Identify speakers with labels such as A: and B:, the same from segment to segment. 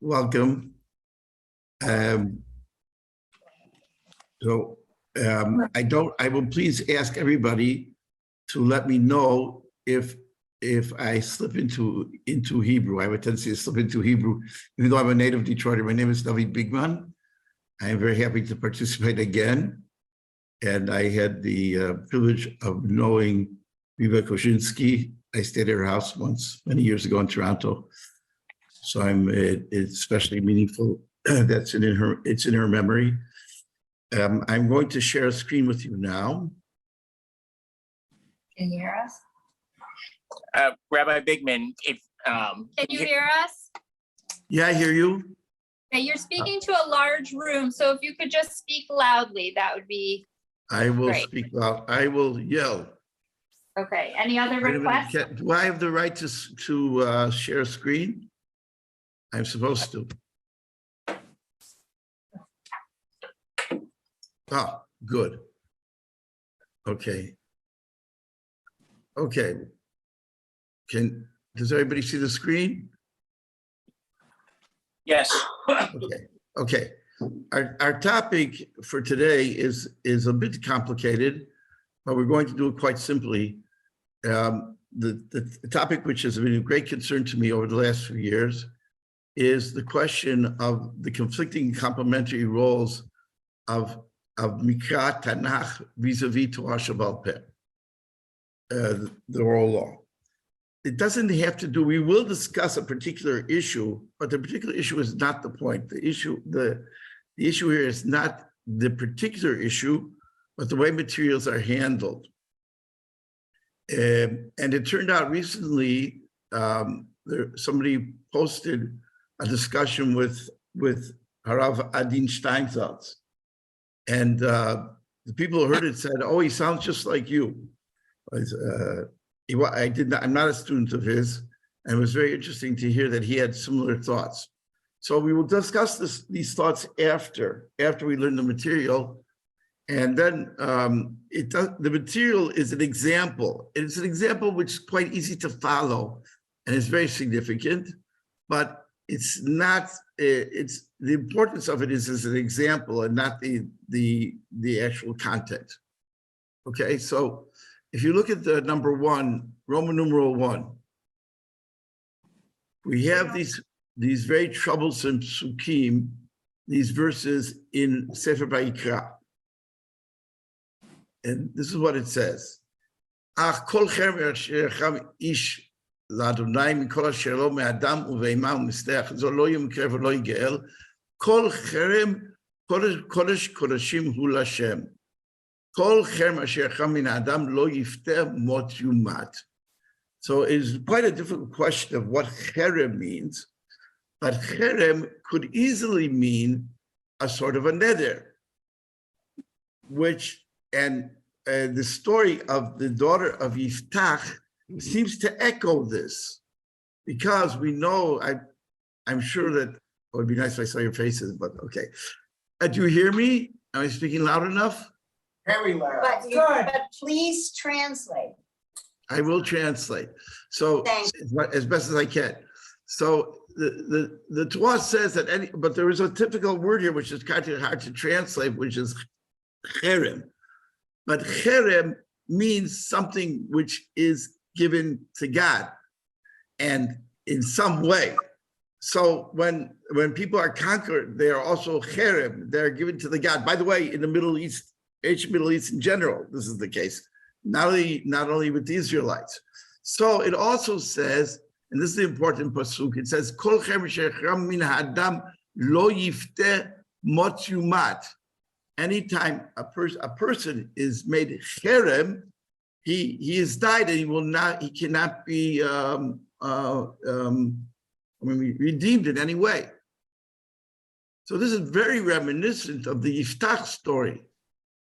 A: welcome. I will please ask everybody to let me know if I slip into Hebrew. I have a tendency to slip into Hebrew, even though I'm a native Detroiter. My name is David Bigman. I am very happy to participate again. And I had the privilege of knowing Viva Kosinski. I stayed at her house once, many years ago in Toronto. So it's especially meaningful. It's in her memory. I'm going to share a screen with you now.
B: Can you hear us?
C: Rabbi Bigman,
B: Can you hear us?
A: Yeah, I hear you.
B: Okay, you're speaking to a large room, so if you could just speak loudly, that would be
A: I will
B: great.
A: speak loud. I will yell.
B: Okay. Any other
A: Wait a minute,
B: requests?
A: do I have the right to share a screen? I'm supposed to. Oh, good. Okay. Okay. Does everybody see the screen?
C: yes.
A: Okay. Our topic for today is a bit complicated, but we're going to do it quite simply. The topic which has been of great concern to me over the last few years is the question of the conflicting complementary roles of Mikra Tanakh vis-a-vis Torah Shebaal Peh, the oral law. It doesn't have to do, we will discuss a particular issue, but the particular issue is not the point. The issue here is not the particular issue, but the way materials are handled. And it turned out recently, somebody posted a discussion with Harav Adin Steinsaltz. And the people who heard it said, oh, he sounds just like you. I'm not a student of his, and it was very interesting to hear that he had similar thoughts. So we will discuss these thoughts after we learn the material. And then the material is an example. It's an example which is quite easy to follow and is very significant, but it's not, the importance of it is as an example and not the actual content. Okay, so if you look at the number 1, Roman numeral 1, we have these very troublesome psukim, these verses in Sefer Vayikra. And this is what it says. Ach kol cherem asher cham ish l'Adonai mikol asher lo me'adam uve'ima u'misteach zo lo yimker v'lo yigel kol cherem kodesh kodeshim hu l'Hashem kol cherem asher cham min adam lo yifteh mot yumat. So it's quite a difficult question of what cherem means, but cherem could easily mean a sort of a neder, and the story of the daughter of Yiftach seems to echo this, because we know, I'm sure that, it would be nice if I saw your faces, but okay. Do you hear me? Am I speaking loud enough?
D: Very loud.
E: But please translate.
A: I will translate. So as best as I can. So the Torah says that but there is a typical word here which is kind of hard to translate, which is cherem. But cherem means something which is given to God, and in some way. So when people are conquered, they are also cherem. They're given to the God. By the way, in the Middle East, ancient Middle East in general, this is the case. Not only with the Israelites. So it also says, and this is the important pasuk. It says, "Kol cherem shechram min ha'adam lo yifteh mot yumat." Anytime a person is made cherem, he is died, and he cannot be redeemed in any way. So this is very reminiscent of the Yiftach story.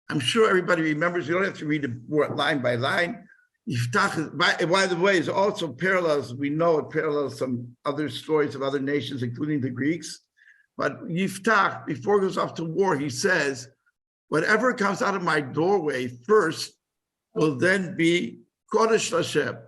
A: I'm sure everybody remembers. You don't have to read it line by line. Yiftach, by the way, is also parallels. We know it parallels some other stories of other nations, including the Greeks. But Yiftach, before he goes off to war, he says, whatever comes out of my doorway first will then be Kodesh Hashem.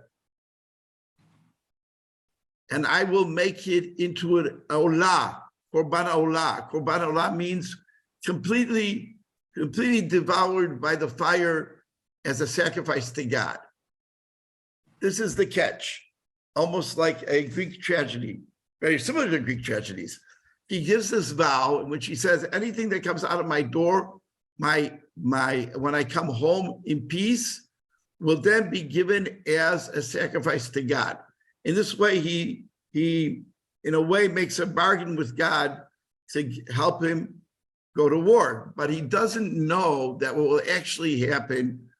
A: and I will make it into an olah, korban olah. Korban olah means completely devoured by the fire as a sacrifice to God. This is the catch, almost like a Greek tragedy, very similar to Greek tragedies. He gives this vow in which he says, anything that comes out of my door, when I come home in peace, will then be given as a sacrifice to God. In this way, he in a way makes a bargain with God to help him go to war. But he doesn't know that what will actually happen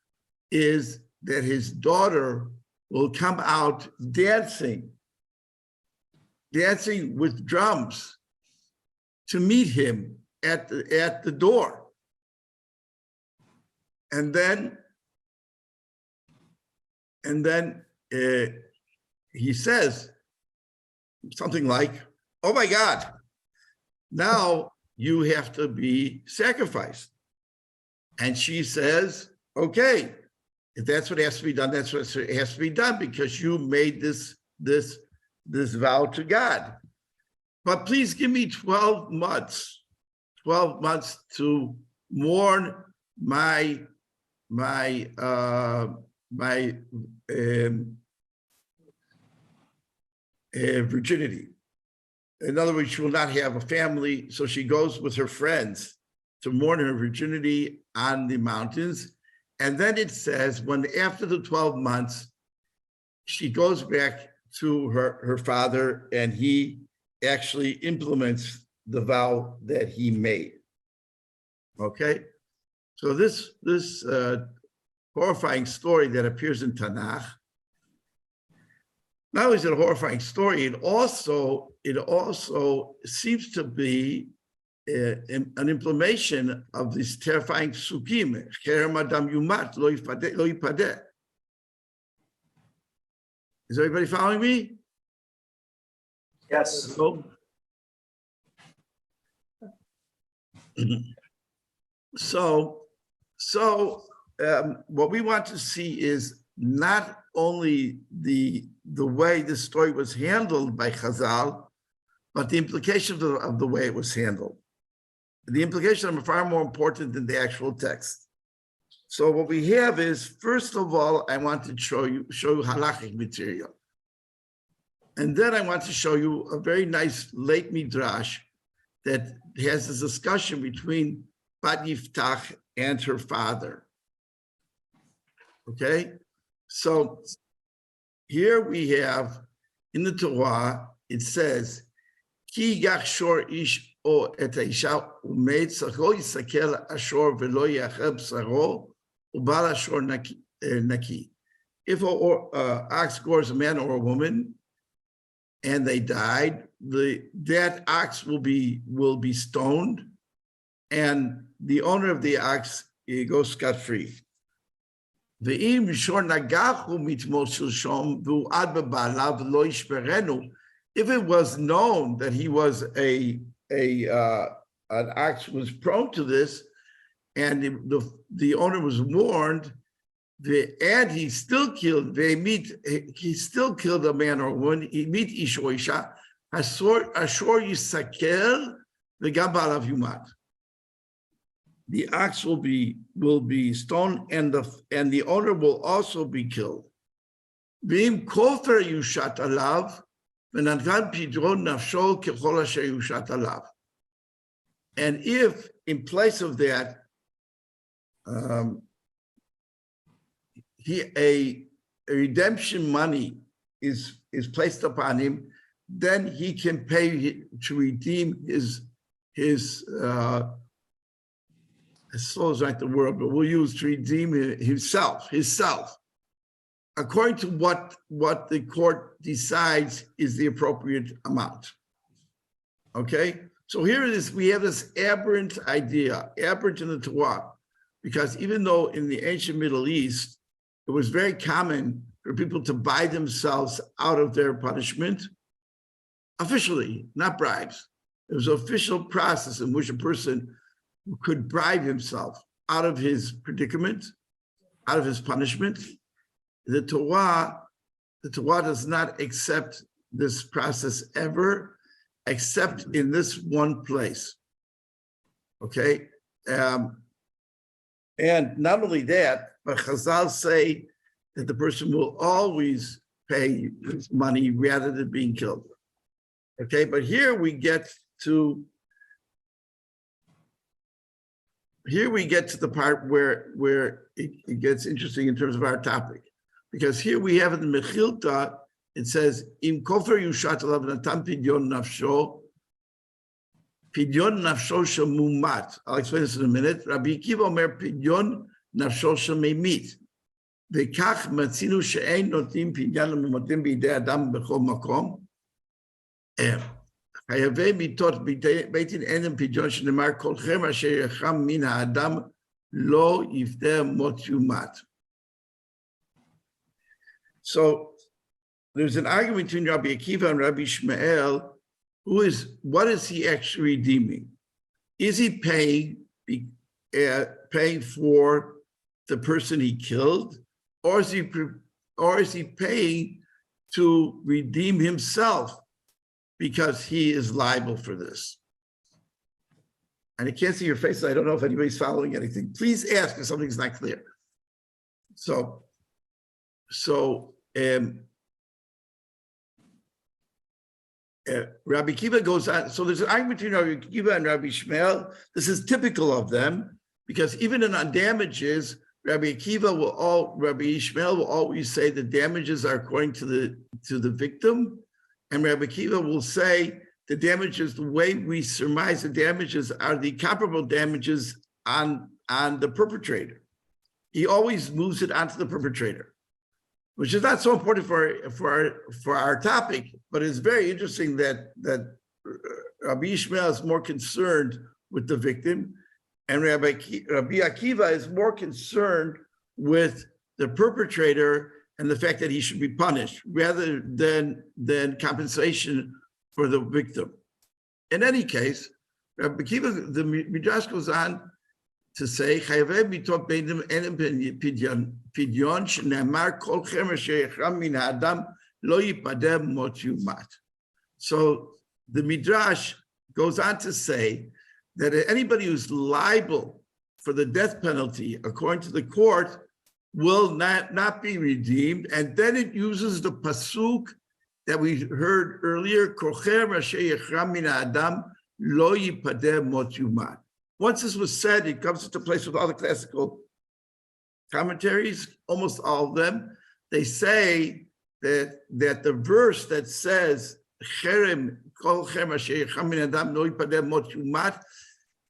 A: is that his daughter will come out dancing with drums to meet him at the door. And then he says something like, oh my God, now you have to be sacrificed. And she says, okay, if that's what has to be done, that's what has to be done, because you made this vow to God. But please give me 12 months to mourn my virginity. In other words, she will not have a family, so she goes with her friends to mourn her virginity on the mountains. And then it says, when after the 12 months, she goes back to her father, and he actually implements the vow that he made. Okay, so this horrifying story that appears in Tanakh, not only is it a horrifying story, it also seems to be an implementation of these terrifying psukim. Cherem adam yumat lo yipadeh. Is everybody following me?
C: Yes.
A: So what we want to see is not only the way this story was handled by Chazal, but the implications of the way it was handled. The implications are far more important than the actual text. So what we have is, first of all, I want to show you halachic material. And then I want to show you a very nice late midrash that has this discussion between Bat Yiftach and her father. Okay? So here we have, in the Torah, it says, Ki yachshor ish o et ha'isha umet tzarcho yisakel ashor velo yacher b'saro ubal ashor naki. If an ox gores a man or a woman and they died, that ox will be stoned, and the owner of the ox goes scot-free. Ve'im shor nagachu mitmo shilshom v'u'ad beba'alav lo yishperenu. If it was known that he was an ox was prone to this, and the owner was warned, and he still killed a man or a woman, he meet ish or isha, ashor yisakel v'gam ba'alav yumat. The ox will be stoned, and the owner will also be killed. V'im kofer yushat alav. And if in place of that, a redemption money is placed upon him, then he can pay to redeem his soul is not the word, but we'll use to redeem himself. According to what the court decides is the appropriate amount. Okay, so here it is. We have this aberrant idea, aberrant in the Torah, because even though in the ancient Middle East, it was very common for people to buy themselves out of their punishment, officially, not bribes. It was an official process in which a person could bribe himself out of his predicament, out of his punishment. The Torah does not accept this process ever, except in this one place. Okay, and not only that, but Chazal say that the person will always pay money rather than being killed. Okay, but here we get to the part where it gets interesting in terms of our topic, because here we have in the Mechilta, it says, Im kofer yushat alav natan pidyon nafsho shemumat. I'll explain this in a minute. Rabbi Akiva omer pidyon nafsho shememit. V'kach matzinu she'ein notim pidyon lemumatim b'idei adam b'chol makom. חייבי מיתות בית אין פדיון שנאמר כולכם אשר יחם מן האדם לא יפדה מות יומת. So there's an argument between Rabbi Akiva and Rabbi Shmuel. What is he actually redeeming? Is he paying for the person he killed, or is he paying to redeem himself because he is liable for this? And I can't see your face, so I don't know if anybody's following anything. Please ask if something's not clear. So Rabbi Akiva goes on. So there's an argument between Rabbi Akiva and Rabbi Shmuel. This is typical of them, because even on damages, Rabbi Shmuel will always say the damages are according to the victim, and Rabbi Akiva will say the damages, the way we surmise the damages, are the comparable damages on the perpetrator. He always moves it onto the perpetrator, which is not so important for our topic, but it's very interesting that Rabbi Shmuel is more concerned with the victim, and Rabbi Akiva is more concerned with the perpetrator and the fact that he should be punished rather than compensation for the victim. In any case, Rabbi Akiva, the Midrash goes on to say, so the Midrash goes on to say that anybody who's liable for the death penalty, according to the court, will not be redeemed. And then it uses the pasuk that we heard earlier, once this was said, it comes into place with all the classical commentaries, almost all of them. They say that the verse that says,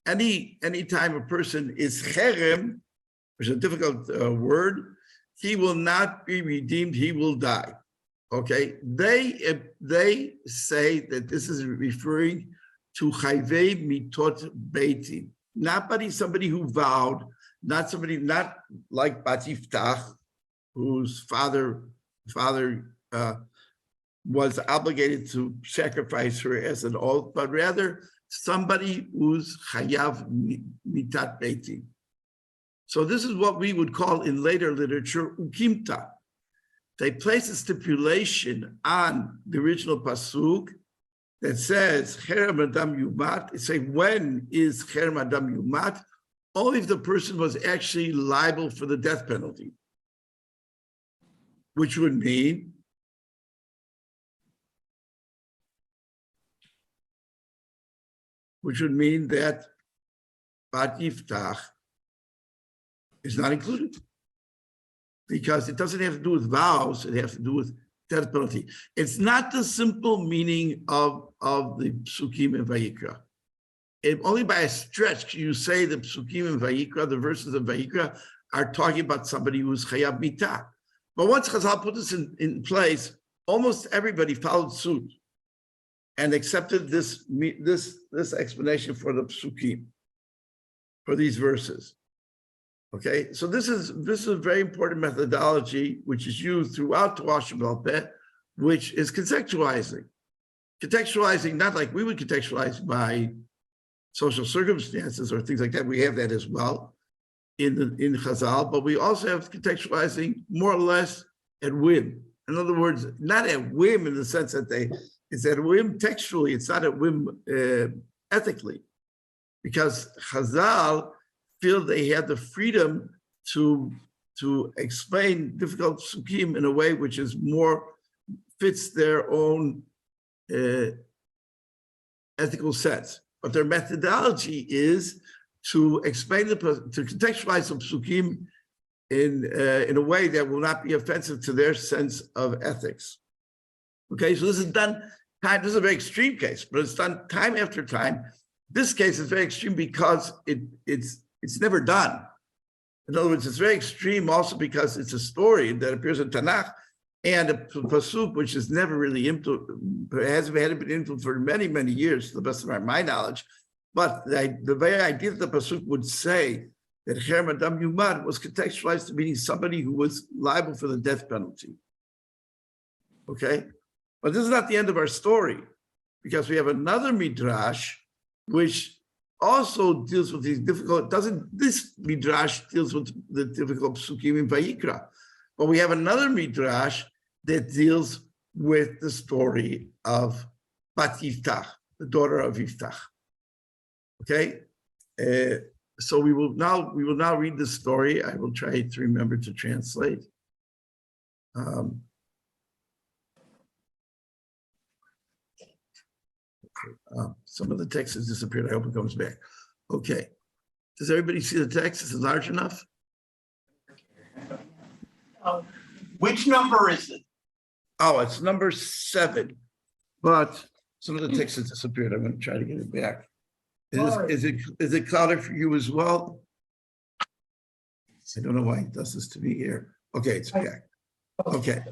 A: any time a person is cherem, which is a difficult word, he will not be redeemed, he will die. Okay, they say that this is referring to chayvei mitot beitin, not somebody who vowed, not like Bat Yiftach, whose father was obligated to sacrifice her as an oath, but rather somebody who's chayav mitat beitin. So this is what we would call in later literature ukimta. They place a stipulation on the original pasuk that says cherem adam yumat. They say, when is cherem adam yumat? Only if the person was actually liable for the death penalty, which would mean that Bat Yiftach is not included, because it doesn't have to do with vows, it has to do with death penalty. It's not the simple meaning of the Psukim in Vayikra. Only by a stretch can you say the Psukim in Vayikra, the verses of Vayikra, are talking about somebody who's Chayav Mitah. But once Chazal put this in place, almost everybody followed suit and accepted this explanation for the Psukim, for these verses. Okay, so this is a very important methodology which is used throughout Torah Shebaal Peh, which is contextualizing. Contextualizing, not like we would contextualize by social circumstances or things like that. We have that as well in Chazal, but we also have contextualizing more or less at whim. In other words, not at whim in the sense that it's at whim textually, it's not at whim ethically. Because Chazal feel they had the freedom to explain difficult psukim in a way which is more fits their own ethical sense. But their methodology is to explain to contextualize the psukim in a way that will not be offensive to their sense of ethics. Okay, so this is done time. This is a very extreme case, but it's done time after time. This case is very extreme because it's never done. In other words, it's very extreme also because it's a story that appears in Tanakh and a pasuk which is never really hasn't been implemented for many, many years, to the best of my knowledge. But the very idea that the pasuk would say that Cherem Adam Yumad was contextualized to meaning somebody who was liable for the death penalty. Okay, but this is not the end of our story, because we have another midrash which also deals with these difficult. This midrash deals with the difficult psukim in Vayikra, but we have another midrash that deals with the story of Bat Yiftach, the daughter of Yiftach. Okay. So we will now read the story. I will try to remember to translate. Some of the text has disappeared. I hope it comes back. Okay. Does everybody see the text? Is it large enough?
C: Which number is it?
A: Oh, it's number 7. But some of the text has disappeared. I'm going to try to get it back. Is it clouded for you as well? I don't know why it does this to me here. Okay, it's back. Okay.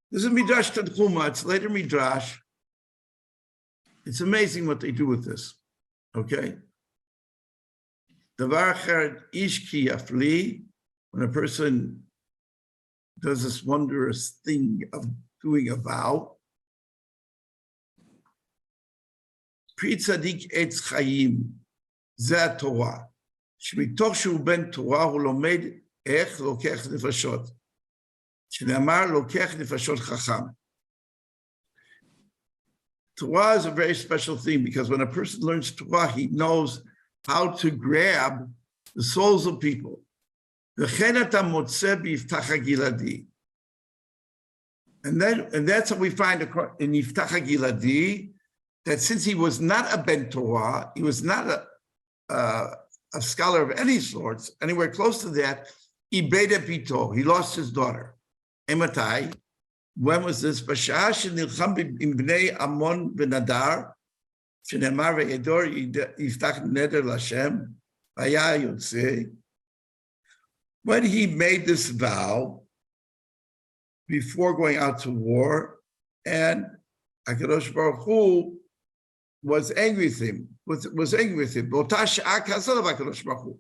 A: This is Midrash Tanchuma. It's later Midrash. It's amazing what they do with this. Okay. Davar Echad ish ki yafli, when a person does this wondrous thing of doing a vow. Pri tzadik etz chayim, zeh Torah. שמתוך שהוא בן תורה הוא לומד איך לוקח נפשות. שנאמר לוקח נפשות חכם. Torah is a very special thing because when a person learns Torah, he knows how to grab the souls of people. וכן אתה מוצא ביפתח הגלעדי. And that's what we find in Yiftach HaGiladi, that since he was not a Ben Torah, he was not a scholar of any sorts, anywhere close to that, Ibeda Pito, he lost his daughter. Ematai, when was this? Bashah shenilcham b'nei Amon v'Nadar, shenemar ve'edor Yiftach neder l'Hashem, v'aya yotzei. When he made this vow before going out to war, and HaKadosh Baruch Hu was angry with him. Was angry with him. Botash akasal HaKadosh Baruch Hu.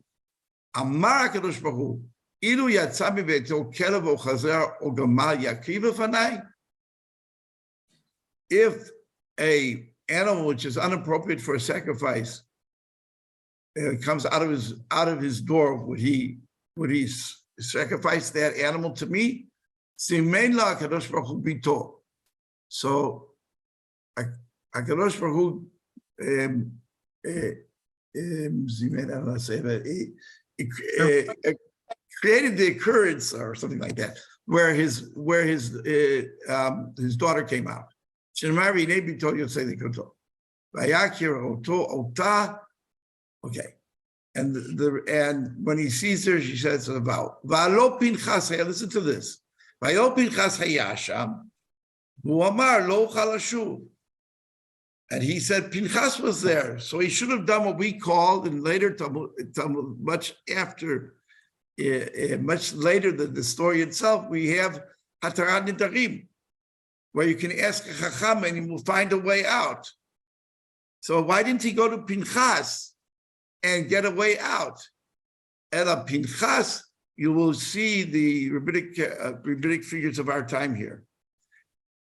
A: Amar HaKadosh Baruch Hu, ilu yatsa mibeito kelev o chazer o gamal yakriv lefanai. If a animal which is inappropriate for a sacrifice comes out of his door, would he sacrifice that animal to me? Simein la HaKadosh Baruch Hu bito. So HaKadosh Baruch Hu created the occurrence or something like that, where his daughter came out. Okay. And when he sees her, she says a vow. Listen to this. And he said Pinchas was there, so he should have done what we called in later Talmud, much later than the story itself. We have Hatarat Nidarim, where you can ask a Chacham and he will find a way out. So why didn't he go to Pinchas and get a way out? Ela Pinchas, you will see the rabbinic figures of our time here.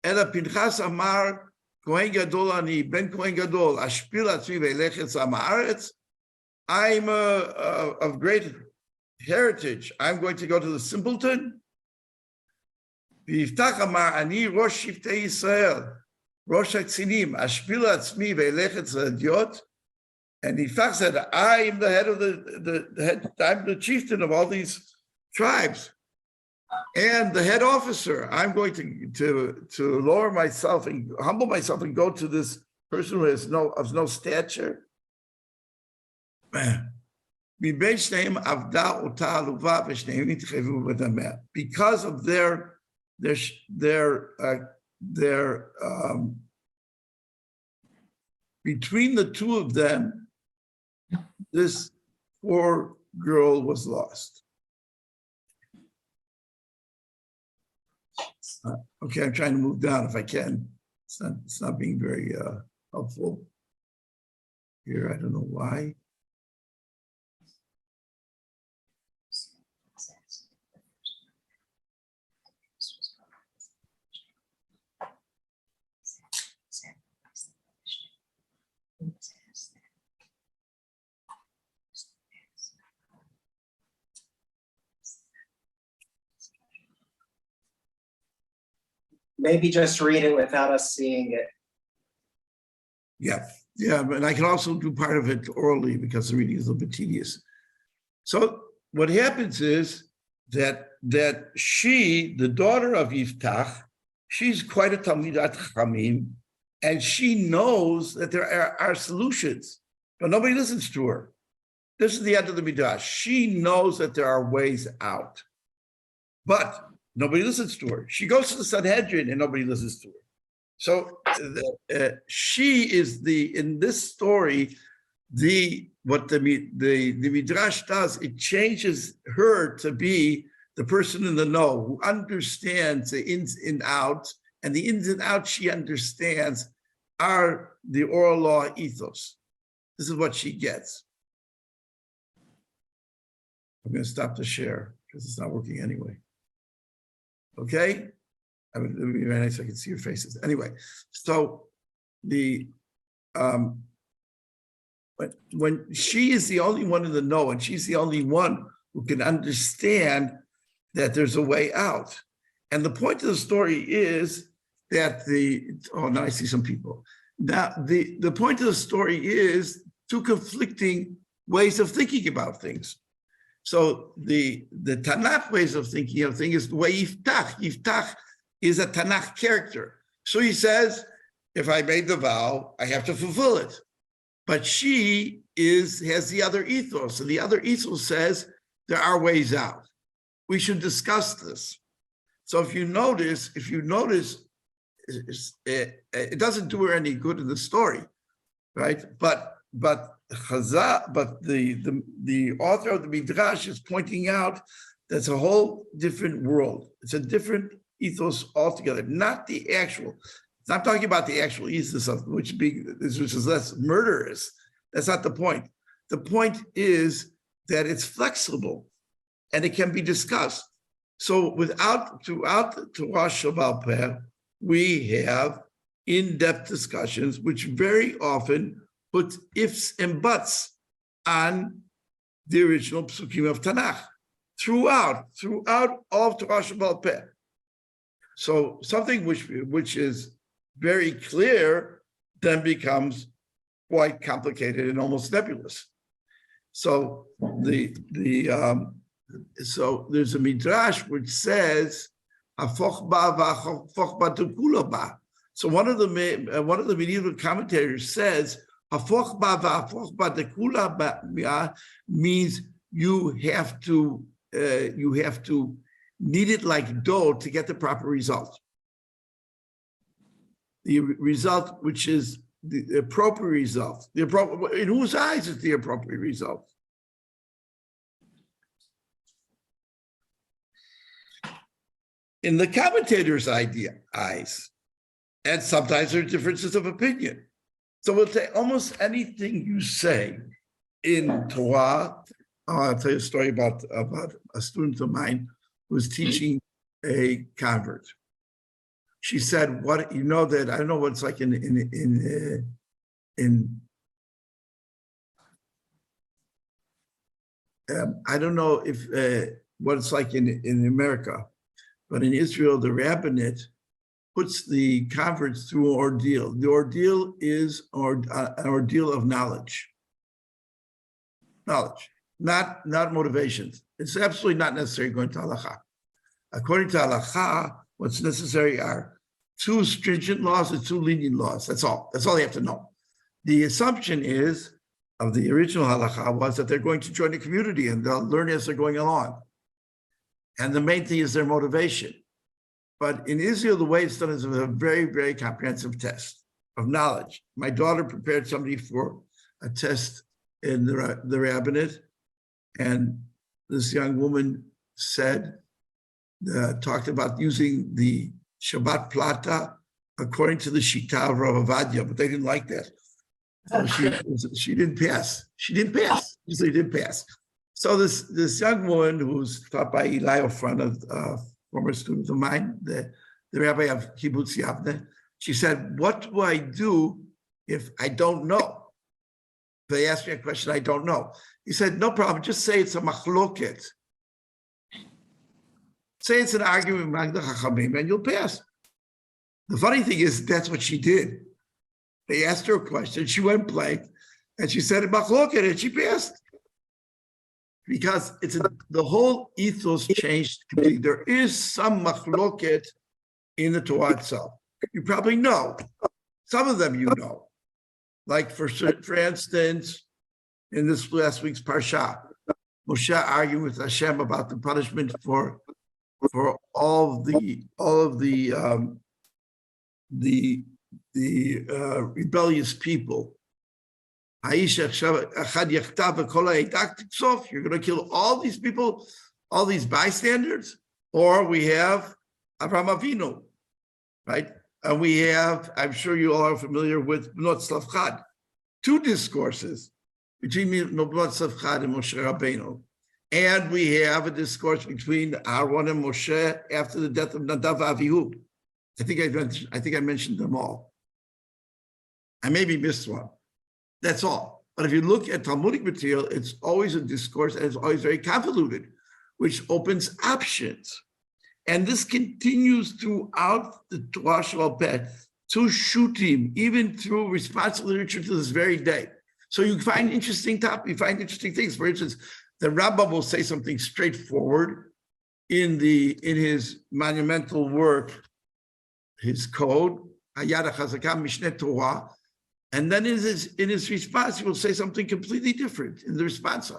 A: Ela Pinchas Amar. Kohen Gadol ani ben Kohen Gadol ashpil atzmi ve'lechetz ha'ma'aretz. I'm of great heritage. I'm going to go to the simpleton. ויפתח אמר, אני ראש שבטי ישראל, ראש הקצינים, אשפיל עצמי ואלך אצל הדיוט. And Yiftach said, I am the head of I'm the chieftain of all these tribes. And the head officer, I'm going to lower myself and humble myself and go to this person who has no stature. Because of their between the two of them, this poor girl was lost. Okay, I'm trying to move down if I can. It's not being very helpful here. I don't know why.
D: Maybe just read it without us seeing it.
A: Yeah, but I can also do part of it orally because the reading is a little bit tedious. So what happens is that she, the daughter of Yiftach, she's quite a Talmudat Chamim, and she knows that there are solutions, but nobody listens to her. This is the end of the Midrash. She knows that there are ways out, but nobody listens to her. She goes to the Sanhedrin and nobody listens to her. So she is in this story, what the Midrash does, it changes her to be the person in the know who understands the ins and outs, and the ins and outs she understands are the oral law ethos. This is what she gets. I'm going to stop the share because it's not working anyway. Okay, I mean, it would be very nice if I could see your faces. Anyway, so when she is the only one in the know, and she's the only one who can understand that there's a way out. And the point of the story is that now I see some people. Now, the point of the story is two conflicting ways of thinking about things. So the Tanakh ways of thinking of things is the way Yiftach is a Tanakh character. So he says, if I made the vow, I have to fulfill it. But she has the other ethos, and the other ethos says there are ways out. We should discuss this. So if you notice, it doesn't do her any good in the story, right? But the author of the Midrash is pointing out that's a whole different world. It's a different ethos altogether, not the actual. I'm talking about the actual ethos of which is less murderous. That's not the point. The point is that it's flexible and it can be discussed. So throughout the Torah Shebaal Peh, we have in-depth discussions which very often put ifs and buts on the original psukim of Tanakh throughout all of Torah Shebaal Peh. So something which is very clear then becomes quite complicated and almost nebulous. So so there's a midrash which says hafoch ba v'hafoch ba tekula ba. So one of the medieval commentators says hafoch ba v'hafoch ba tekula ba means you have to knead it like dough to get the proper result. The result, which is the appropriate result. In whose eyes is the appropriate result? In the commentator's eyes. And sometimes there are differences of opinion. So we'll take almost anything you say in Torah. I'll tell you a story about a student of mine who was teaching a convert. She said, "What you know that I don't know what it's like in I don't know if what it's like in America, But in Israel, the rabbinate puts the converts through an ordeal. The ordeal is an ordeal of knowledge. Knowledge, not motivations. It's absolutely not necessary going to halacha. According to halacha, what's necessary are 2 stringent laws and 2 lenient laws. That's all. That's all they have to know. The assumption is, of the original halacha, was that they're going to join the community and they'll learn as they're going along. And the main thing is their motivation. But in Israel, the way it's done is with a very, very comprehensive test of knowledge. My daughter prepared somebody for a test in the rabbinate, and this young woman said, talked about using the Shabbat Plata according to the Shita of Rav Avadia, but they didn't like that. So she didn't pass. She didn't pass. Usually didn't pass. So this young woman who's taught by Eli Ofran, a former student of mine, the rabbi of Kibbutz Yavne, she said, "What do I do if I don't know?" They asked me a question I don't know. He said, "No problem. Just say it's a machloket. Say it's an argument among the Chachamim, and you'll pass." The funny thing is, that's what she did. They asked her a question. She went blank, and she said machloket, and she passed. Because the whole ethos changed completely. There is some machloket in the Torah itself. You probably know. Some of them you know. Like for instance, in this last week's Parsha, Moshe argued with Hashem about the punishment for all of the rebellious people. You're going to kill all these people, all these bystanders, or we have Avraham Avinu, right? And we have, I'm sure you all are familiar with Bnot Tzlafchad, 2 discourses between Bnot Tzlafchad and Moshe Rabbeinu. And we have a discourse between Aaron and Moshe after the death of Nadav Avihu. I think I mentioned them all. I maybe missed one. That's all. But if you look at Talmudic material, it's always a discourse and it's always very convoluted, which opens options. And this continues throughout the Torah Sheba'al Peh, to Shutim, even through responsive literature to this very day. So you find interesting topics, you find interesting things. For instance, the Rambam will say something straightforward in his monumental work, his code, Hayad HaChazakah Mishneh Torah, and then in his response, he will say something completely different in the response.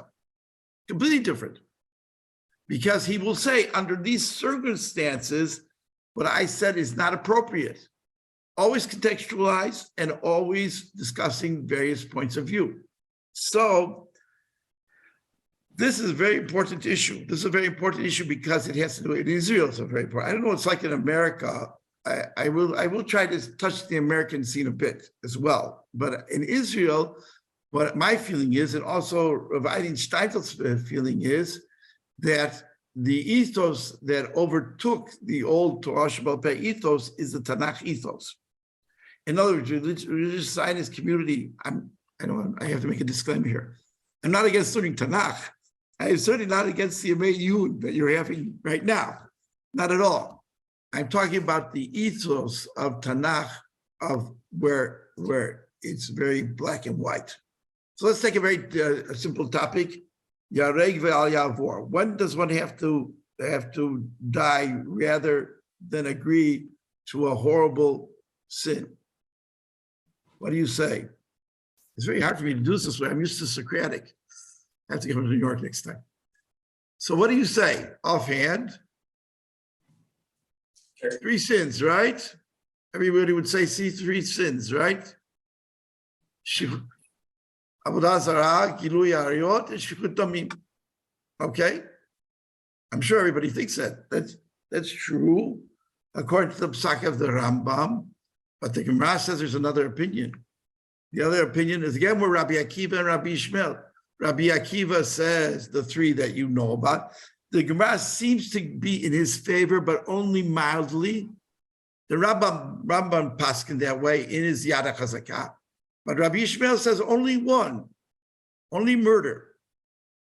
A: Completely different. Because he will say, under these circumstances, what I said is not appropriate. Always contextualize and always discussing various points of view. So this is a very important issue. This is a very important issue because it has to do with Israel. It's a very important. I don't know what it's like in America. I will try to touch the American scene a bit as well. But in Israel, what my feeling is, and also Rav Eidin Steinfeld's feeling is, that the ethos that overtook the old Torah Sheba'al Peh ethos is the Tanakh ethos. In other words, religious Zionist community, I have to make a disclaimer here. I'm not against learning Tanakh. I am certainly not against the Yemei Iyun that you're having right now. Not at all. I'm talking about the ethos of Tanakh, of where it's very black and white. So let's take a very simple topic. Yareg ve'al yavor. When does one have to die rather than agree to a horrible sin? What do you say? It's very hard for me to do this way. I'm used to Socratic. I have to go to New York next time. So what do you say offhand?
D: Sure.
A: 3 sins, right? Everybody would say, see, 3 sins, right? Avodah Zarah, Gilui Arayot, and Shfichut Damim. Okay? I'm sure everybody thinks that. That's true, according to the Psak of the Rambam, but the Gemara says there's another opinion. The other opinion is, again, we're Rabbi Akiva and Rabbi Ishmael. Rabbi Akiva says the 3 that you know about. The Gemara seems to be in his favor, but only mildly. The Rambam paskin that way in his Yad HaChazakah. But Rabbi Ishmael says only 1, only murder.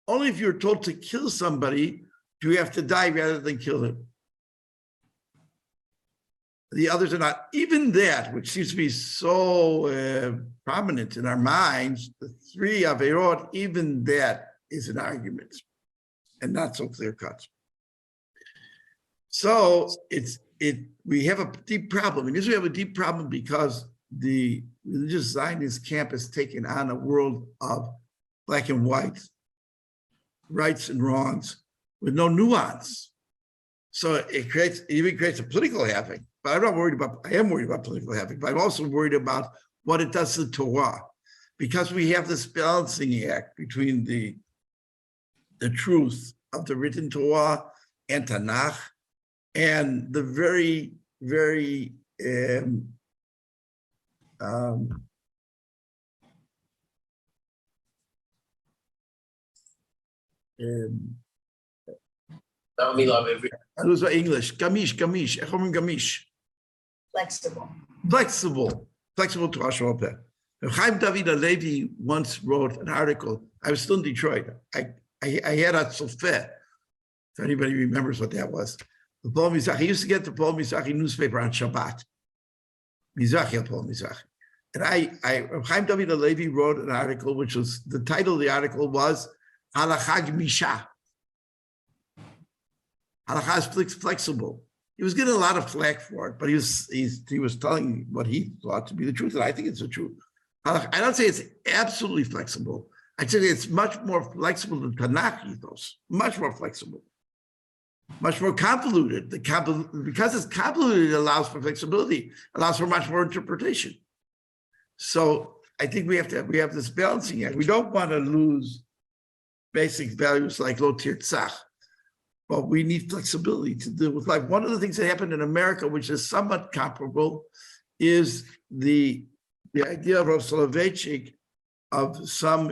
A: Only if you're told to kill somebody, do you have to die rather than kill him. The others are not. Even that, which seems to be so prominent in our minds, the three Averot, even that is an argument and not so clear cut. So we have a deep problem. And usually we have a deep problem because the religious Zionist camp has taken on a world of black and white, rights and wrongs, with no nuance. So it even creates a political havoc. But I'm not worried about, I am worried about political havoc, but I'm also worried about what it does to the Torah. Because we have this balancing act between the truth of the written Torah and Tanakh, and the very, very I lose my English. Gamish. Flexible Torah Shabbat Peh. Chaim David Halevi once wrote an article. I was still in Detroit. I had a Sofeh, if anybody remembers what that was. The Paul Mizrahi, he used to get the Paul Mizrahi newspaper on Shabbat. Paul Mizrahi. And Chaim David Halevi wrote an article, which was, the title of the article was Halacha Gmisha. Halacha is flexible. He was getting a lot of flack for it, but he was telling what he thought to be the truth, and I think it's the truth. I don't say it's absolutely flexible. I'd say it's much more flexible than Tanakh ethos, much more flexible, much more convoluted. Because it's convoluted, it allows for flexibility, allows for much more interpretation. So I think we have this balancing act. We don't want to lose basic values like lo tirtzach, but we need flexibility to deal with life. One of the things that happened in America, which is somewhat comparable, is the idea of Rav Soloveitchik of some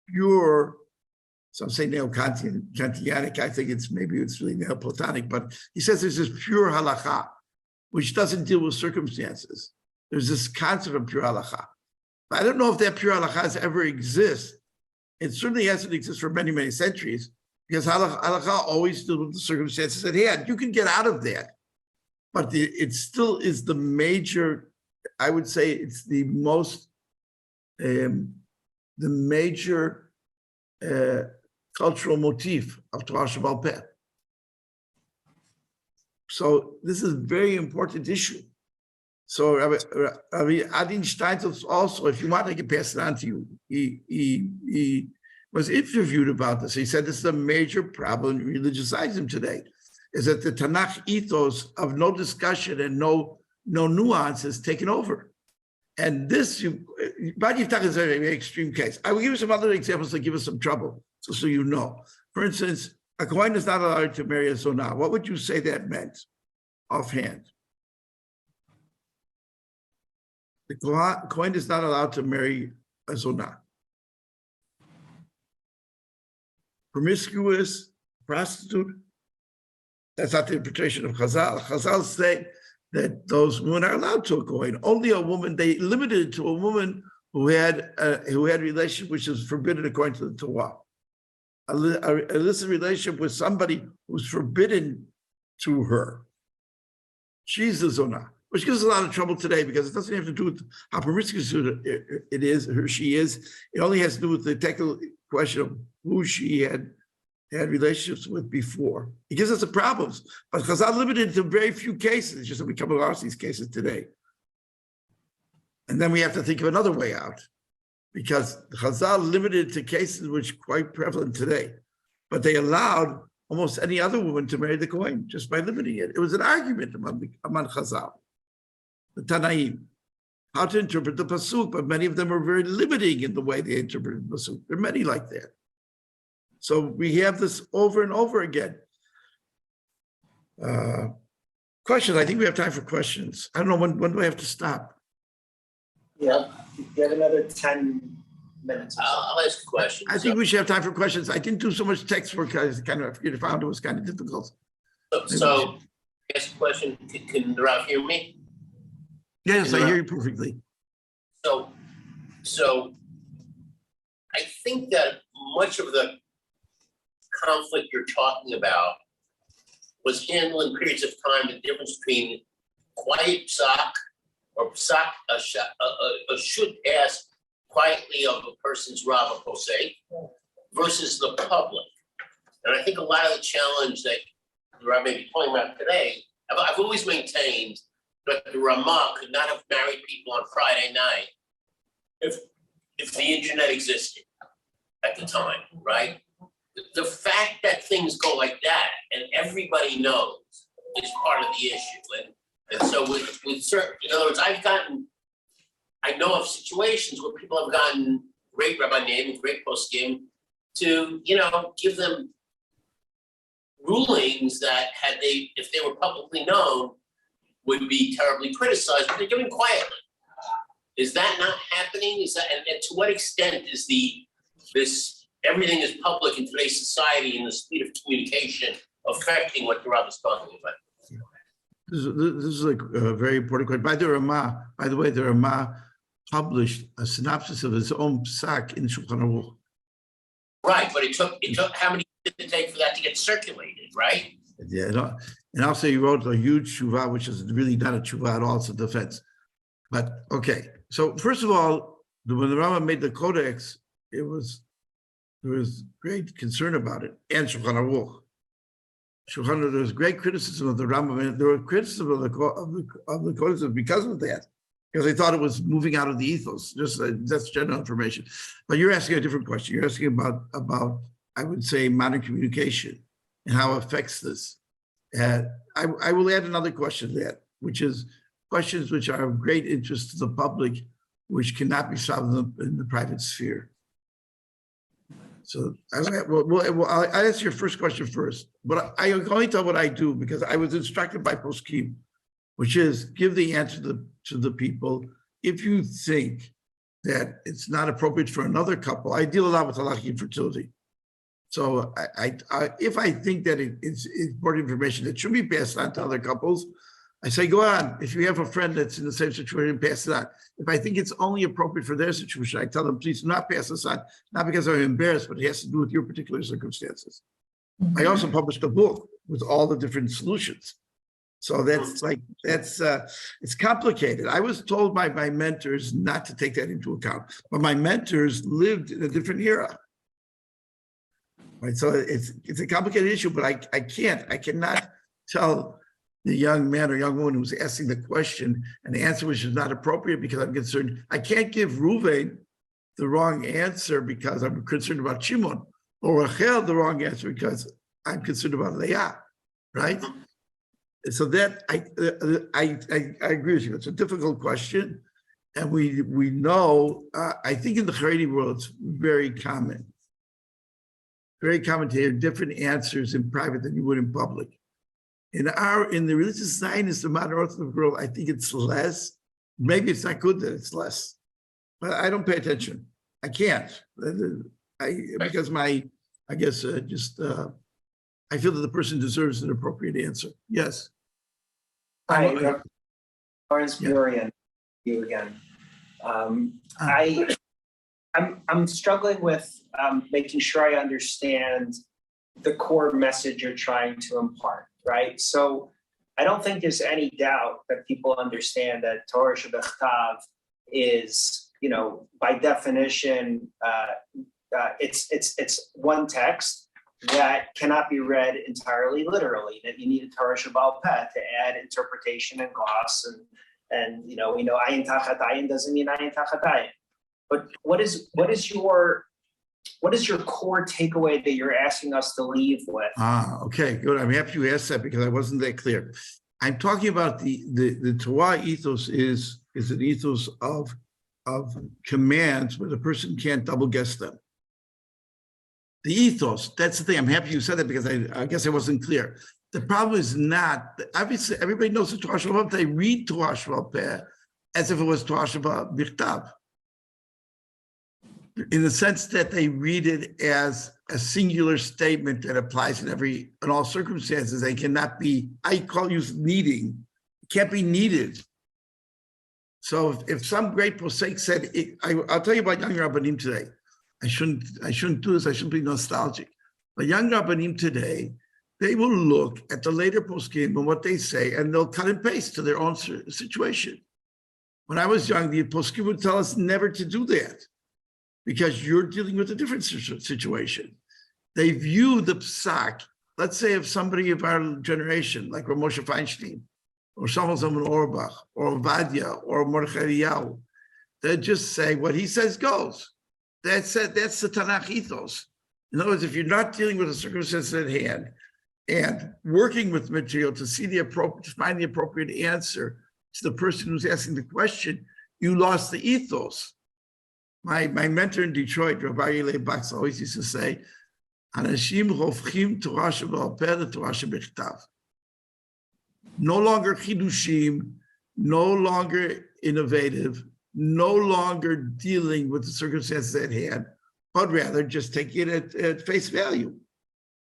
A: pure, some say neo-Kantianic, I think it's really Neoplatonic, but he says there's this pure halacha, which doesn't deal with circumstances. There's this concept of pure halacha. I don't know if that pure halacha has ever exists. It certainly hasn't existed for many, many centuries, because halacha always deals with the circumstances at hand. You can get out of that, but it still is the major, I would say it's the most, the major cultural motif of Torah Shabbat Peh. So this is a very important issue. So Rabbi Adin Steinsaltz also, if you want, I can pass it on to you. He was interviewed about this. He said this is a major problem in religious Zionism today, is that the Tanakh ethos of no discussion and no nuance has taken over. And this, Bad Yiftach is a very extreme case. I will give you some other examples that give us some trouble, so you know. For instance, a Kohen is not allowed to marry a Zonah. What would you say that meant offhand? The Kohen is not allowed to marry a Zonah. Promiscuous, prostitute, that's not the interpretation of Chazal. Chazal say that those women are allowed to a Kohen. Only a woman, they limited it to a woman who had a relationship which is forbidden according to the Torah. A illicit relationship with somebody who's forbidden to her. She's the Zonah, which gives us a lot of trouble today because it doesn't have to do with how promiscuous it is, or she is. It only has to do with the technical question of who she had relationships with before. It gives us the problems, but Chazal limited to very few cases, just that we come across these cases today. And then we have to think of another way out, because Chazal limited to cases which are quite prevalent today, but they allowed almost any other woman to marry the Kohen just by limiting it. It was an argument among Chazal, the Tanaim, how to interpret the Pasuk, but many of them are very limiting in the way they interpreted the Pasuk. There are many like that. So we have this over and over again. Questions, I think we have time for questions. I don't know, when do I have to stop?
D: Yeah, you have another 10 minutes. Or so.
F: I'll ask a question.
A: I think we should have time for questions. I didn't do so much text work, I found it was kind of difficult.
F: So ask a question, can Rav hear me?
A: Yes, I hear you perfectly.
F: So I think that much of the conflict you're talking about was handled in periods of time, the difference between quiet psak or psak should pass quietly of a person's rav or posek versus the public. And I think a lot of the challenge that the rabbi may be talking about today, I've always maintained that the Ramah could not have married people on Friday night if the internet existed at the time, right? The fact that things go like that and everybody knows is part of the issue. And so with certain, in other words, I know of situations where people have gotten great rabbi name and great poskim to, give them rulings that if they were publicly known, would be terribly criticized, but they're doing quietly. Is that not happening? Is that, and to what extent is this everything is public in today's society and the speed of communication affecting what the rabbi is talking about?
A: This is like a very important question. By the way, the Ramah published a synopsis of his own psak in Shulchan Aruch.
F: Right, but it took how many did it take for that to get circulated, right?
A: Yeah, and also he wrote a huge tshuva, which is really not a tshuva at all, it's a defense. But okay, so first of all, when the Rambam made the codex, there was great concern about it, and Shulchan Aruch. There was great criticism of the Rambam, and there was criticism of the codex because of that, because they thought it was moving out of the ethos. Just that's general information. But you're asking a different question. You're asking about I would say modern communication and how it affects this. And I will add another question to that, which is questions which are of great interest to the public, which cannot be solved in the private sphere. So I'll answer your first question first, but I can only tell what I do because I was instructed by poskim, which is give the answer to the people. If you think that it's not appropriate for another couple, I deal a lot with halachic infertility. So if I think that it's important information that should be passed on to other couples, I say, go on. If you have a friend that's in the same situation, pass it on. If I think it's only appropriate for their situation, I tell them, please do not pass this on, not because I'm embarrassed, but it has to do with your particular circumstances. I also published a book with all the different solutions. So it's complicated. I was told by my mentors not to take that into account, but my mentors lived in a different era. Right, so it's a complicated issue, but I cannot tell the young man or young woman who's asking the question an answer which is not appropriate because I'm concerned. I can't give Ruvain the wrong answer because I'm concerned about Shimon, or Rachel the wrong answer because I'm concerned about Leah, right? So that I agree with you. It's a difficult question, and we know. I think in the Haredi world it's very common to hear different answers in private than you would in public. In the religious Zionist, the modern Orthodox world, I think it's less. Maybe it's not good that it's less, but I don't pay attention. I can't, because I feel that the person deserves an appropriate answer. Yes.
D: Hi, Lawrence Burian, you again. I'm struggling with making sure I understand the core message you're trying to impart, right? So I don't think there's any doubt that people understand that Torah Shebechtav is, by definition, it's one text that cannot be read entirely literally, that you need a Torah Shebal Peh to add interpretation and gloss, and we know ayin tachat ayin doesn't mean ayin tachat ayin. But what is your core takeaway that you're asking us to leave with?
A: Okay, good. I'm happy you asked that because I wasn't that clear. I'm talking about the Torah ethos is an ethos of commands where the person can't double guess them. The ethos, that's the thing. I'm happy you said that because I guess I wasn't clear. The problem is not, obviously everybody knows the Torah Shebal Peh. They read Torah Shebal Peh as if it was Torah Shebal Bichtav, in the sense that they read it as a singular statement that applies in all circumstances. They cannot be, I call you needing, it can't be needed. So if some great posek said, I'll tell you about young rabbanim today. I shouldn't do this, I shouldn't be nostalgic. But young rabbanim today, they will look at the later poskim and what they say, and they'll cut and paste to their own situation. When I was young, the poskim would tell us never to do that because you're dealing with a different situation. They view the psak. Let's say if somebody of our generation, like Moshe Feinstein, or Shlomo Zalman Auerbach, or Ovadia, or Mordechai Eliyahu, they just say what he says goes. That's it. That's the Tanakh ethos. In other words, if you're not dealing with a circumstance at hand and working with material to see the appropriate, to find the appropriate answer to the person who's asking the question, you lost the ethos. My mentor in Detroit, Rabbi David Bigman, always used to say, "Anashim hofchim Torah sheba'al peh leTorah shebechtav." No longer chidushim, no longer innovative, no longer dealing with the circumstances at hand, but rather just taking it at face value.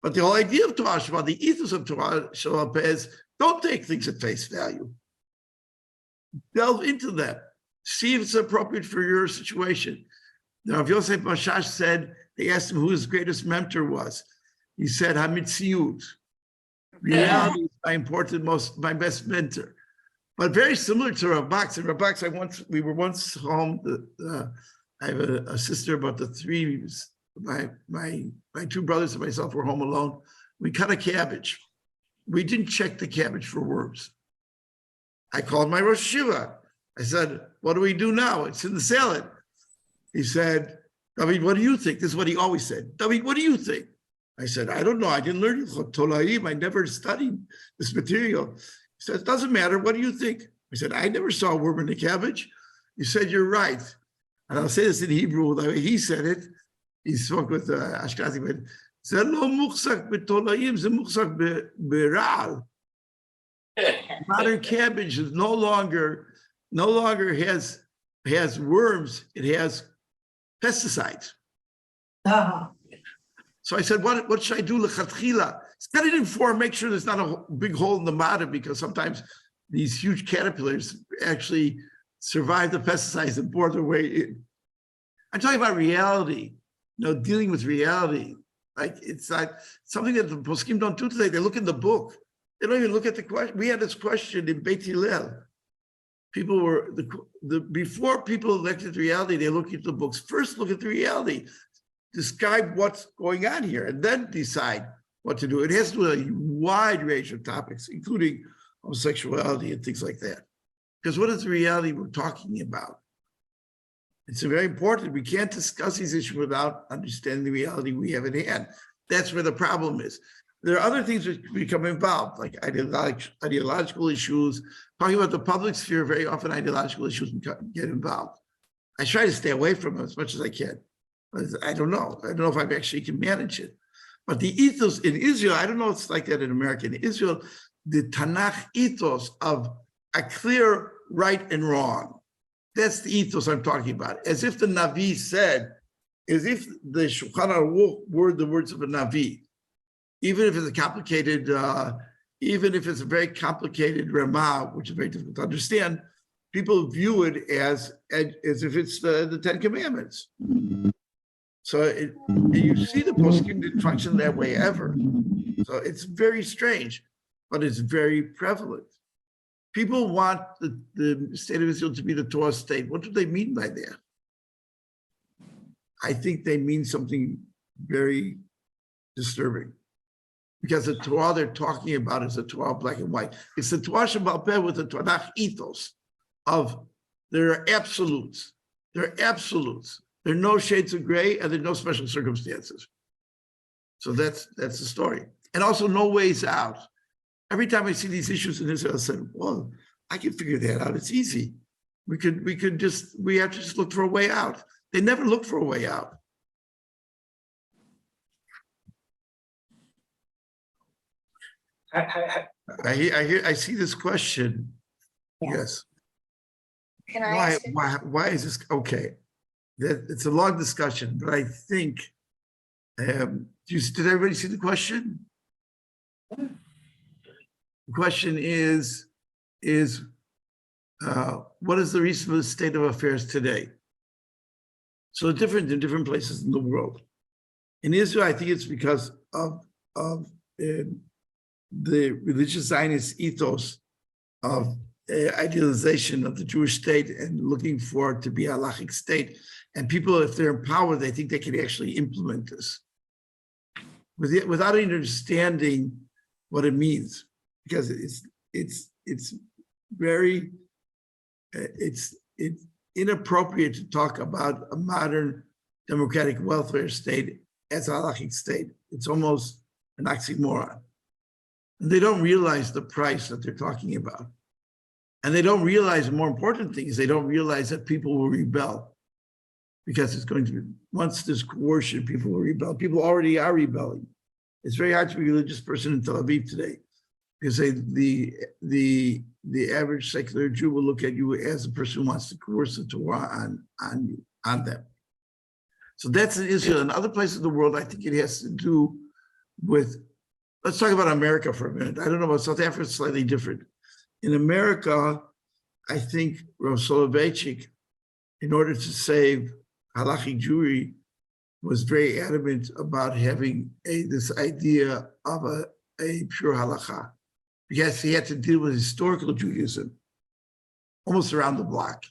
A: But the whole idea of Torah Shabbat, the ethos of Torah Shabbat is don't take things at face value. Delve into them. See if it's appropriate for your situation. Now, if Yosef Mashash said, they asked him who his greatest mentor was. He said, Hamitziyut. Reality is my best mentor. But very similar to Rav Bak's. And Rav Bak's, we were once home. I have a sister, but the three, my two brothers and myself were home alone. We cut a cabbage. We didn't check the cabbage for worms. I called my Rosh Yeshiva. I said, what do we do now? It's in the salad. He said, David, what do you think? This is what he always said. David, what do you think? I said, I don't know. I didn't learn Yiftach Tolaim. I never studied this material. He said, it doesn't matter. What do you think? I said, I never saw a worm in the cabbage. He said, you're right. And I'll say this in Hebrew, the way he said it. He spoke with Ashkenazi, but זה לא מוחזק בתולעים, זה מוחזק ברעל. Modern cabbage is no longer has worms, it has pesticides. So I said, what should I do? Lechatchila. Cut it in four, make sure there's not a big hole in the bottom, because sometimes these huge caterpillars actually survive the pesticides and bore their way in. I'm talking about reality, dealing with reality. Like it's not something that the poskim don't do today. They look in the book. They don't even look at the question. We had this question in Beit Hillel. People were before people looked at reality, they look at the books. First, look at the reality, describe what's going on here, and then decide what to do. It has to do with a wide range of topics, including homosexuality and things like that. Because what is the reality we're talking about? It's very important. We can't discuss these issues without understanding the reality we have at hand. That's where the problem is. There are other things that become involved, like ideological issues. Talking about the public sphere, very often ideological issues get involved. I try to stay away from them as much as I can. But I don't know. I don't know if I actually can manage it. But the ethos in Israel, I don't know if it's like that in America. In Israel, the Tanakh ethos of a clear right and wrong. That's the ethos I'm talking about. As if the Navi said, as if the Shulchan Aruch were the words of a Navi. Even if it's a complicated, even if it's a very complicated Ramah, which is very difficult to understand, people view it as if it's the Ten Commandments. So you see the poskim didn't function that way ever. So it's very strange, but it's very prevalent. People want the state of Israel to be the Torah state. What do they mean by that? I think they mean something very disturbing. Because the Torah they're talking about is the Torah black and white. It's the Torah Shabbat Peh with the Tanakh ethos of there are absolutes. There are absolutes. There are no shades of gray and there are no special circumstances. So that's the story. And also no ways out. Every time I see these issues in Israel, I said, well, I can figure that out. It's easy. We have to just look for a way out. They never look for a way out. I see this question.
E: Yeah.
A: Yes.
E: Can I ask you?
A: Why is this okay? It's a long discussion, but I think did everybody see the question? The question is what is the reason for the state of affairs today? So different in different places in the world. In Israel, I think it's because of the religious Zionist ethos of idealization of the Jewish state and looking for it to be a halachic state. And people, if they're in power, they think they can actually implement this without understanding what it means, because it's very it's inappropriate to talk about a modern democratic welfare state as a halachic state. It's almost an oxymoron. And they don't realize the price that they're talking about. And they don't realize, the more important thing is they don't realize that people will rebel, because it's going to be, once there's coercion, people will rebel. People already are rebelling. It's very hard to be a religious person in Tel Aviv today, because the average secular Jew will look at you as a person who wants to coerce the Torah on them. So that's in Israel. In other places of the world, I think it has to do with, let's talk about America for a minute. I don't know about South Africa, it's slightly different. In America, I think Rav Soloveitchik, in order to save halachic Jewry, was very adamant about having this idea of a pure halacha, because he had to deal with historical Judaism almost around the block.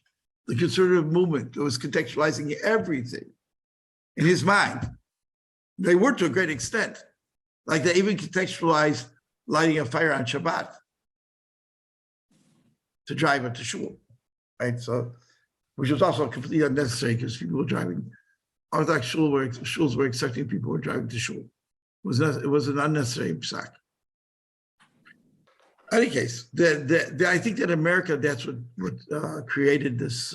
A: The conservative movement that was contextualizing everything in his mind. They were to a great extent. Like they even contextualized lighting a fire on Shabbat to drive it to shul, right? So, which was also completely unnecessary because people were driving. Orthodox shuls were accepting people who were driving to shul. It was an unnecessary psak. In any case, I think that in America, that's what created this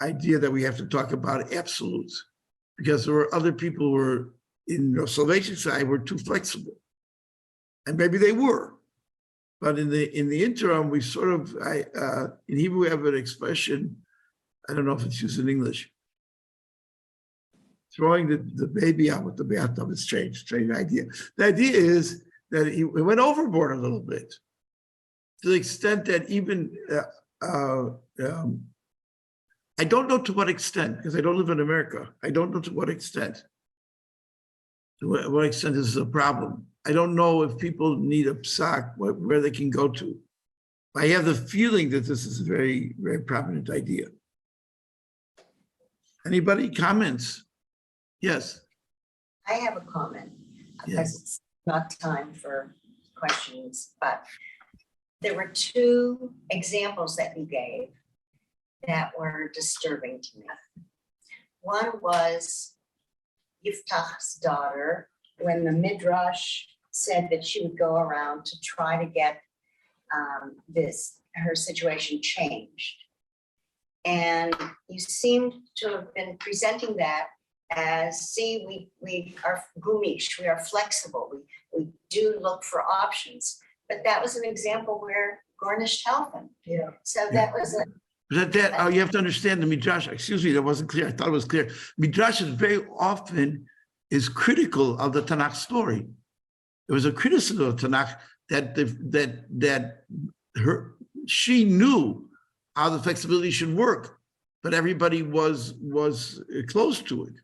A: idea that we have to talk about absolutes, because there were other people who were in the Salvation side were too flexible, and maybe they were, but in the interim, we sort of in Hebrew we have an expression. I don't know if it's used in English. Throwing the baby out with the bathtub is strange idea. The idea is that he went overboard a little bit, to the extent that even, I don't know to what extent, because I don't live in America. I don't know to what extent. To what extent this is a problem. I don't know if people need a psak, where they can go to. I have the feeling that this is a very, very prominent idea. Anybody comments? Yes.
E: I have a comment, because it's not time for questions, but there were two examples that you gave that were disturbing to me. One was Yiftach's daughter, when the Midrash said that she would go around to try to get her situation changed. And you seemed to have been presenting that as, see, we are gumish, we are flexible, we do look for options. But that was an example where Gornish helped. Yeah. So that was a.
A: You have to understand the Midrash, excuse me, that wasn't clear. I thought it was clear. Midrash is very often is critical of the Tanakh story. There was a criticism of Tanakh that she knew how the flexibility should work, but everybody was close to it.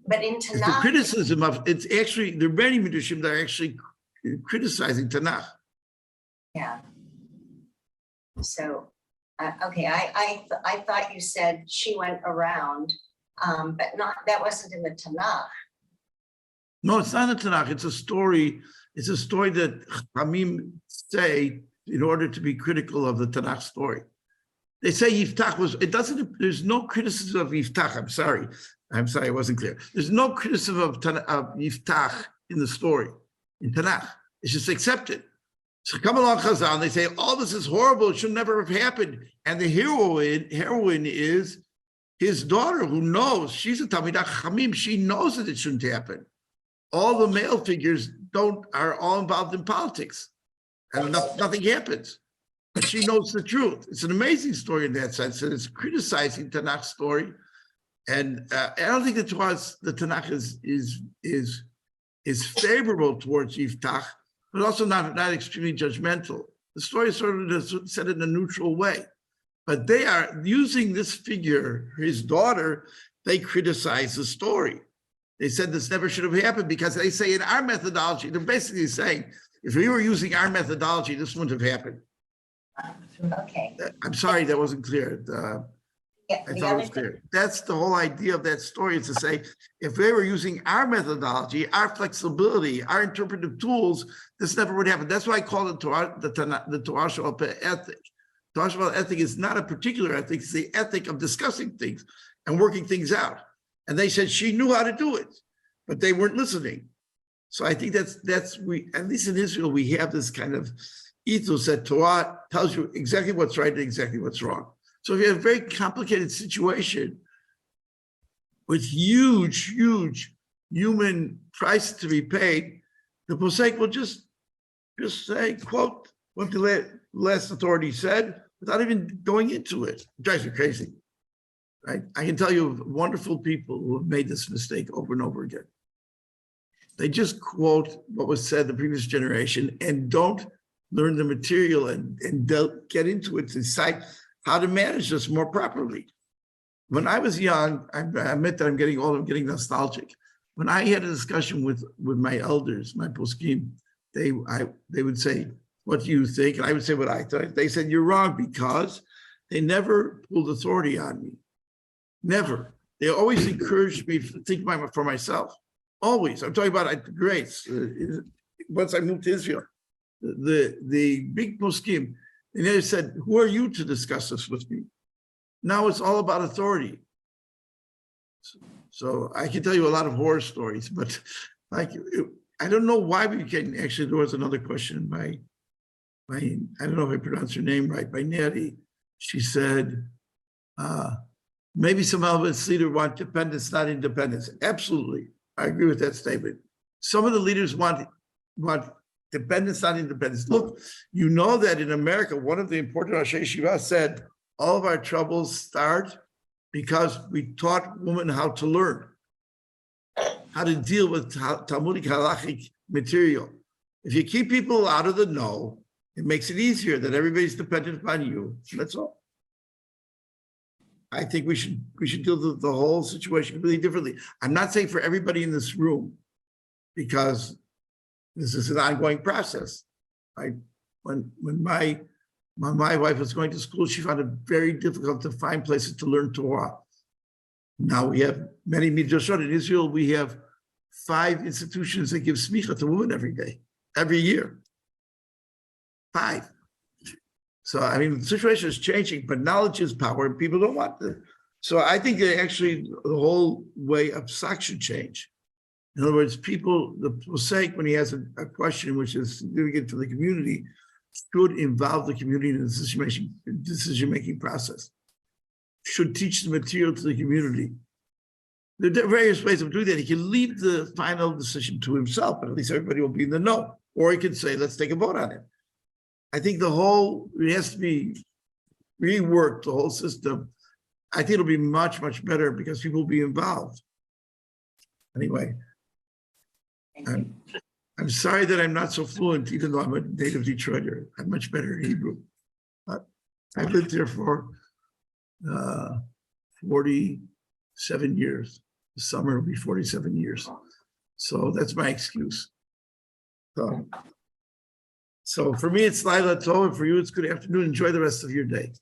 E: But in Tanakh,
A: it's the criticism of, it's actually, there are many Midrashim that are actually criticizing Tanakh.
E: Yeah. So, okay, I thought you said she went around, but that wasn't in the Tanakh.
A: No, it's not in the Tanakh. It's a story. It's a story that Hamim say in order to be critical of the Tanakh story. They say Yiftach was, there's no criticism of Yiftach. I'm sorry, it wasn't clear. There's no criticism of Yiftach in the story, in Tanakh. It's just accepted. So come along Chazal, and they say, all this is horrible, it should never have happened. And the heroine is his daughter, who knows, she's a Talmidah Chachamim, she knows that it shouldn't happen. All the male figures are all involved in politics, and nothing happens. But she knows the truth. It's an amazing story in that sense, and it's criticizing Tanakh story. And I don't think the Tanakh is favorable towards Yiftach, but also not extremely judgmental. The story is sort of said in a neutral way. But they are using this figure, his daughter, they criticize the story. They said this never should have happened because they say in our methodology, they're basically saying, if we were using our methodology, this wouldn't have happened.
E: Okay.
A: I'm sorry, that wasn't clear.
E: Yeah,
A: I
E: the
A: thought it
E: other
A: was
E: thing,
A: clear. That's the whole idea of that story, is to say, if they were using our methodology, our flexibility, our interpretive tools, this never would happen. That's why I call it the Torah Sheba'al Peh ethic. Torah Sheba'al Peh ethic is not a particular ethic, it's the ethic of discussing things and working things out. And they said she knew how to do it, but they weren't listening. So I think that's we, at least in Israel, we have this kind of ethos that Torah tells you exactly what's right and exactly what's wrong. So if you have a very complicated situation with huge human price to be paid, the posek will just say, quote, what the last authority said, without even going into it. It drives me crazy, right? I can tell you wonderful people who have made this mistake over and over again. They just quote what was said the previous generation and don't learn the material and don't get into it to decide how to manage this more properly. When I was young, I admit that I'm getting old, I'm getting nostalgic. When I had a discussion with my elders, my poskim, they would say, what do you think? And I would say what I thought. They said, you're wrong, because they never pulled authority on me. Never. They always encouraged me to think for myself. Always. I'm talking about at the grades. Once I moved to Israel, the big poskim, and they said, who are you to discuss this with me? Now it's all about authority. So I can tell you a lot of horror stories, but like, I don't know why we can, actually, there was another question by I don't know if I pronounced her name right, by Neri. She said, maybe some of us leaders want dependence, not independence. Absolutely, I agree with that statement. Some of the leaders want dependence, not independence. Look, you know that in America, one of the important Rosh Yeshiva said, all of our troubles start because we taught women how to learn, how to deal with Talmudic halachic material. If you keep people out of the know, it makes it easier that everybody's dependent upon you. That's all. I think we should deal with the whole situation completely differently. I'm not saying for everybody in this room, because this is an ongoing process. When my wife was going to school, she found it very difficult to find places to learn Torah. Now we have many midrashot. In Israel, we have 5 institutions that give smicha to women every year. 5. So, I mean, the situation is changing, but knowledge is power, and people don't want it. So I think that actually the whole way of psak should change. In other words, people, the posek, when he has a question which is significant for the community, should involve the community in the decision-making process. Should teach the material to the community. There are various ways of doing that. He can leave the final decision to himself, but at least everybody will be in the know. Or he can say, let's take a vote on it. I think it has to be reworked, the whole system. I think it'll be much better because people will be involved. Anyway, I'm sorry that I'm not so fluent, even though I'm a native Detroiter. I'm much better in Hebrew. But I've lived here for 47 years. The summer will be 47 years. So that's my excuse. So for me, it's Laila Tov, and for you, it's good afternoon. Enjoy the rest of your day.